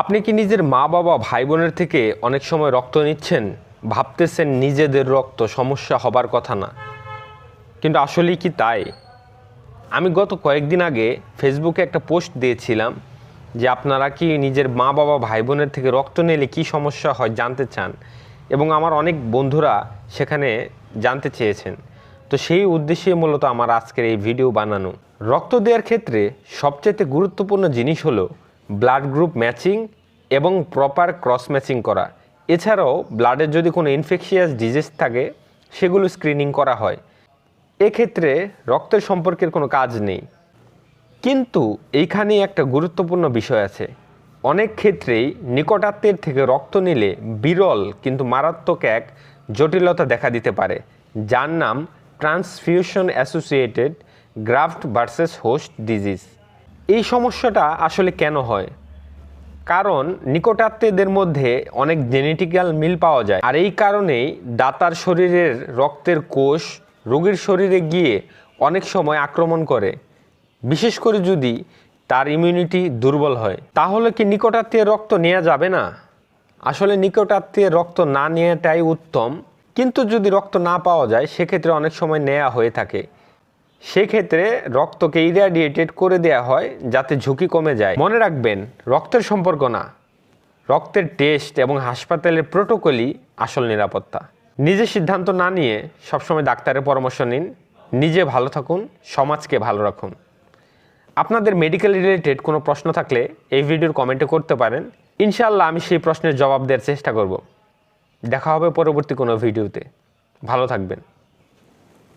আপনি কি নিজের মা বাবা ভাই বোনের থেকে অনেক সময় রক্ত নিচ্ছেন, ভাবতেছেন নিজেদের রক্ত সমস্যা হবার কথা না, কিন্তু আসলেই কি তাই? আমি গত কয়েকদিন আগে ফেসবুকে একটা পোস্ট দিয়েছিলাম যে আপনারা কি নিজের মা বাবা ভাই বোনের থেকে রক্ত নিলে কি সমস্যা হয় জানতে চান, এবং আমার অনেক বন্ধুরা সেখানে জানতে চেয়েছেন। তো সেই উদ্দেশ্যে মূলত আমার আজকের এই ভিডিও বানানো। রক্ত দেওয়ার ক্ষেত্রে সবচেয়ে গুরুত্বপূর্ণ জিনিস হলো ব্লাড গ্রুপ ম্যাচিং এবং প্রপার ক্রস ম্যাচিং করা। এছাড়াও ব্লাডের যদি কোনো ইনফেকশিয়াস ডিজিজ থাকে সেগুলো স্ক্রিনিং করা হয়। এক্ষেত্রে রক্তের সম্পর্কের কোনো কাজ নেই, কিন্তু এইখানেই একটা গুরুত্বপূর্ণ বিষয় আছে। অনেক ক্ষেত্রেই নিকটাত্মীয়ের থেকে রক্ত নিলে বিরল কিন্তু মারাত্মক এক জটিলতা দেখা দিতে পারে, যার নাম transfusion associated graft versus host disease. এই সমস্যাটা আসলে কেন হয়? কারণ নিকটাত্মীয়দের মধ্যে অনেক জেনেটিক্যাল মিল পাওয়া যায়, আর এই কারণেই দাতার শরীরের রক্তের কোষ রোগীর শরীরে গিয়ে অনেক সময় আক্রমণ করে, বিশেষ করে যদি তার ইমিউনিটি দুর্বল হয়। তাহলে কি নিকটাত্মীয়ের রক্ত নেওয়া যাবে না? আসলে নিকটাত্মীয়ের রক্ত না নেওয়াটাই উত্তম, কিন্তু যদি রক্ত না পাওয়া যায় সেক্ষেত্রে অনেক সময় নেওয়া হয়ে থাকে। সেক্ষেত্রে রক্তকে ইরাডিয়েটেড করে দেওয়া হয় যাতে ঝুঁকি কমে যায়। মনে রাখবেন, রক্তের সম্পর্ক না, রক্তের টেস্ট এবং হাসপাতালের প্রোটোকলই আসল নিরাপত্তা। নিজে সিদ্ধান্ত না নিয়ে সবসময় ডাক্তারের পরামর্শ নিন। নিজে ভালো থাকুন, সমাজকে ভালো রাখুন। আপনাদের মেডিকেল রিলেটেড কোনো প্রশ্ন থাকলে এই ভিডিওর কমেন্টে করতে পারেন। ইনশাআল্লাহ আমি সেই প্রশ্নের জবাব দেওয়ার চেষ্টা করব। দেখা হবে পরবর্তী কোনো ভিডিওতে। ভালো থাকবেন।